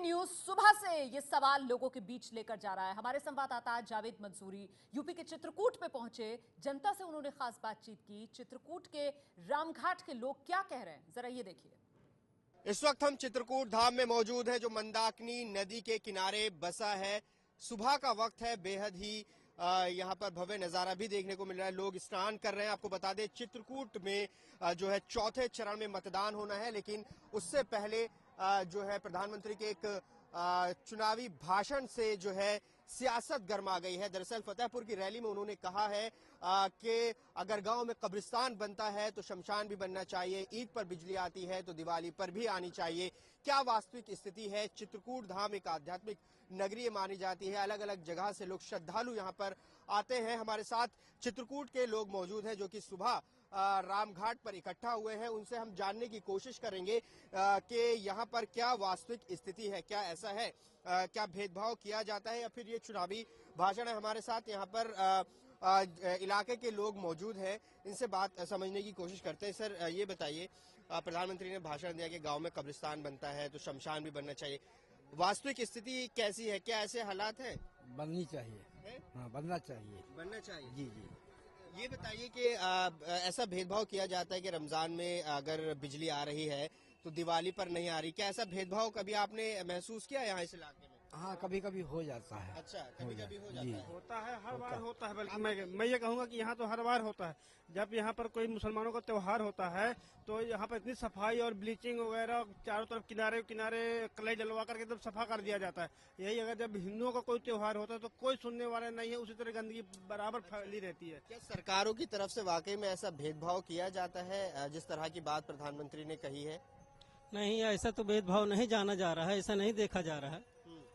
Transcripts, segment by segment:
News सुबह से ये सवाल लोगों के बीच लेकर जा रहा है। हमारे संवाददाता जावेद मंसूरी यूपी के चित्रकूट पे पहुंचे, जनता से उन्होंने खास बातचीत की। चित्रकूट के रामघाट के लोग क्या कह रहे हैं, जरा ये देखिए। इस वक्त हम चित्रकूट धाम में मौजूद हैं, जो मंदाकिनी नदी के किनारे बसा है। सुबह का वक्त है, बेहद ही यहाँ पर भव्य नजारा भी देखने को मिल रहा है। लोग स्नान कर रहे हैं। आपको बता दें, चित्रकूट में जो है चौथे चरण में मतदान होना है, लेकिन उससे पहले जो है प्रधानमंत्री के एक चुनावी भाषण से जो है सियासत गर्मा गई है। दरअसल फतेहपुर की रैली में उन्होंने कहा है कि अगर गांव में कब्रिस्तान बनता है तो शमशान भी बनना चाहिए, ईद पर बिजली आती है तो दिवाली पर भी आनी चाहिए। क्या वास्तविक स्थिति है? चित्रकूट धाम एक आध्यात्मिक नगरी मानी जाती है। अलग अलग जगह से लोग श्रद्धालु यहाँ पर आते हैं। हमारे साथ चित्रकूट के लोग मौजूद हैं जो कि सुबह रामघाट पर इकट्ठा हुए हैं। उनसे हम जानने की कोशिश करेंगे कि यहाँ पर क्या वास्तविक स्थिति है, क्या ऐसा है, क्या भेदभाव किया जाता है या फिर ये चुनावी भाषण है। हमारे साथ यहाँ पर इलाके के लोग मौजूद हैं, इनसे बात समझने की कोशिश करते हैं। सर, ये बताइए, प्रधानमंत्री ने भाषण दिया कि गांव में कब्रिस्तान बनता है तो शमशान भी बनना चाहिए। वास्तविक स्थिति कैसी है? क्या ऐसे हालात हैं? बननी चाहिए। हाँ, बनना चाहिए। बनना चाहिए। जी जी। ये बताइए कि ऐसा भेदभाव किया जाता है कि रमजान में अगर बिजली आ रही है तो दिवाली पर नहीं आ रही। क्या ऐसा भेदभाव कभी आपने महसूस किया यहाँ इस इलाके में? हाँ, कभी कभी हो जाता है। अच्छा, कभी कभी हो जाता है। होता है, हर बार होता है। बल्कि मैं ये कहूँगा कि यहाँ तो हर बार होता है। जब यहाँ पर कोई मुसलमानों का त्योहार होता है तो यहाँ पर इतनी सफाई और ब्लीचिंग वगैरह चारों तरफ किनारे किनारे कलई जलवा करके एकदम सफा कर दिया जाता है। यही अगर जब हिंदुओं का कोई त्योहार होता है तो कोई सुनने वाला नहीं है, उसी तरह गंदगी बराबर फैली रहती है। क्या सरकारों की तरफ से वाकई में ऐसा भेदभाव किया जाता है जिस तरह की बात प्रधानमंत्री ने कही है? नहीं, ऐसा तो भेदभाव नहीं जाना जा रहा है, ऐसा नहीं देखा जा रहा है।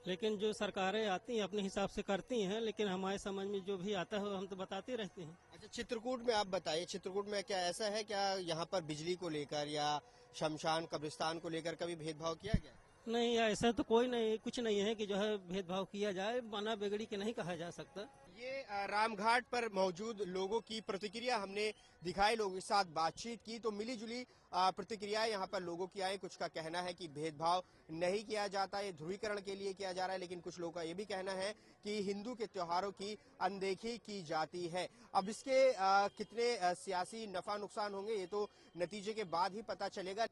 लेकिन जो सरकारें आती हैं अपने हिसाब से करती हैं, लेकिन हमारे समझ में जो भी आता है हम तो बताते रहते हैं। अच्छा, चित्रकूट में आप बताइए, चित्रकूट में क्या ऐसा है, क्या यहाँ पर बिजली को लेकर या शमशान कब्रिस्तान को लेकर कभी भेदभाव किया गया? नहीं, ऐसा तो कोई नहीं, कुछ नहीं है कि जो है भेदभाव किया जाए। बना बिगड़ी के नहीं कहा जा सकता। ये रामघाट पर मौजूद लोगों की प्रतिक्रिया हमने दिखाई, लोगों के साथ बातचीत की तो मिली जुली प्रतिक्रियाएं यहाँ पर लोगों की आई। कुछ का कहना है कि भेदभाव नहीं किया जाता, ये ध्रुवीकरण के लिए किया जा रहा है, लेकिन कुछ लोगों का ये भी कहना है कि हिंदू के त्योहारों की अनदेखी की जाती है। अब इसके कितने सियासी नफा नुकसान होंगे ये तो नतीजे के बाद ही पता चलेगा।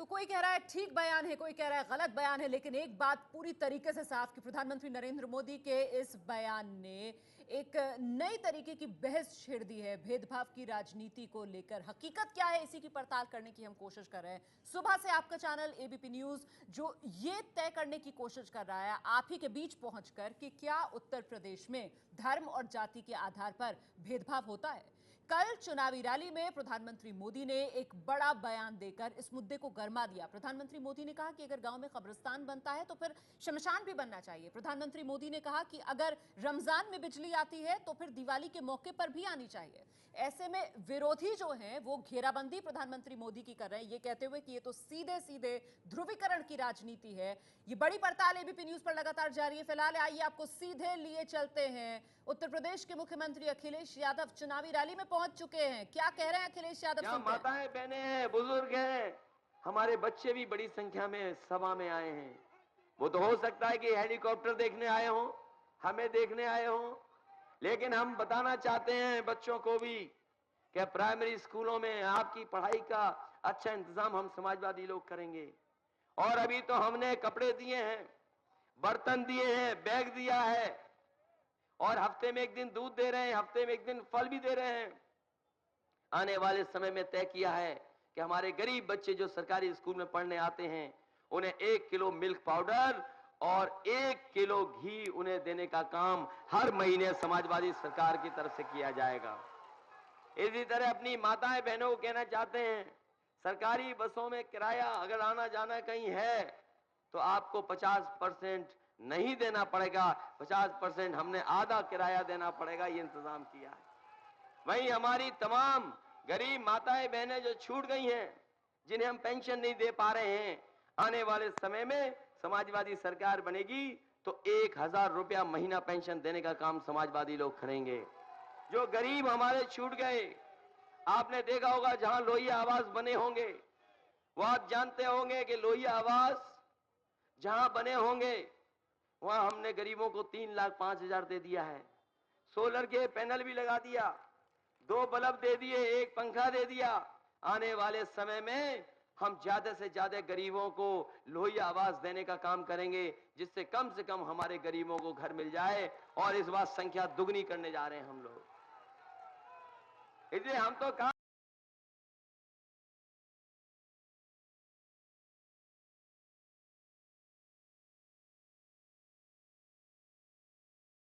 तो कोई कह रहा है ठीक बयान है, कोई कह रहा है गलत बयान है, लेकिन एक बात पूरी तरीके से साफ कि प्रधानमंत्री नरेंद्र मोदी के इस बयान ने एक नई तरीके की बहस छेड़ दी है भेदभाव की राजनीति को लेकर। हकीकत क्या है, इसी की पड़ताल करने की हम कोशिश कर रहे हैं। सुबह से आपका चैनल एबीपी न्यूज जो ये तय करने की कोशिश कर रहा है आप ही के बीच पहुंचकर कि क्या उत्तर प्रदेश में धर्म और जाति के आधार पर भेदभाव होता है। कल चुनावी रैली में प्रधानमंत्री मोदी ने एक बड़ा बयान देकर इस मुद्दे को गरमा दिया। प्रधानमंत्री मोदी ने कहा कि अगर गांव में कब्रिस्तान बनता है तो फिर शमशान भी बनना चाहिए। प्रधानमंत्री मोदी ने कहा कि अगर रमजान में बिजली आती है तो फिर दिवाली के मौके पर भी आनी चाहिए। ऐसे में विरोधी जो हैं वो घेराबंदी प्रधानमंत्री मोदी की कर रहे हैं, ये कहते हुए कि ये तो सीधे सीधे ध्रुवीकरण की राजनीति है। ये बड़ी पड़ताल एबीपी न्यूज पर लगातार जारी है। फिलहाल आइए आपको सीधे लिए चलते हैं। उत्तर प्रदेश के मुख्यमंत्री अखिलेश यादव चुनावी रैली में पहुंच चुके हैं। क्या कह रहे हैं अखिलेश यादव? यहाँ माताएं, बहनें हैं, बुजुर्ग हैं, हमारे बच्चे भी बड़ी संख्या में सभा में आए हैं। वो तो हो सकता है कि हेलीकॉप्टर देखने आए हों, हमें देखने आए हों, लेकिन हम बताना चाहते हैं बच्चों को भी कि प्राइमरी स्कूलों में आपकी पढ़ाई का अच्छा इंतजाम हम समाजवादी लोग करेंगे। और अभी तो हमने कपड़े दिए हैं, बर्तन दिए हैं, बैग दिया है, और हफ्ते में एक दिन दूध दे रहे हैं, हफ्ते में एक दिन फल भी दे रहे हैं। आने वाले समय में तय किया है कि हमारे गरीब बच्चे जो सरकारी स्कूल में पढ़ने आते हैं उन्हें 1 किलो मिल्क पाउडर और 1 किलो घी उन्हें देने का काम हर महीने समाजवादी सरकार की तरफ से किया जाएगा। इसी तरह अपनी माताएं बहनों को कहना चाहते हैं, सरकारी बसों में किराया अगर आना जाना कहीं है तो आपको 50% नहीं देना पड़ेगा, 50% हमने आधा किराया देना पड़ेगा, ये इंतजाम किया है। वहीं हमारी तमाम गरीब माताएं बहनें जो छूट गई हैं, जिन्हें हम पेंशन नहीं दे पा रहे हैं, आने वाले समय में समाजवादी सरकार बनेगी तो 1000 रुपया महीना पेंशन देने का काम समाजवादी लोग करेंगे। जो गरीब हमारे छूट गए, आपने देखा होगा जहां लोहिया आवास बने होंगे, वो आप जानते होंगे कि लोहिया आवास जहां बने होंगे वहां हमने गरीबों को 3,05,000 दे दिया है। सोलर के पैनल भी लगा दिया, 2 बल्ब दे दिए, 1 पंखा दे दिया। आने वाले समय में हम ज्यादा से ज्यादा गरीबों को लोही आवास देने का काम करेंगे, जिससे कम से कम हमारे गरीबों को घर मिल जाए। और इस बार संख्या दुगनी करने जा रहे हैं हम लोग। इसलिए हम तो कहा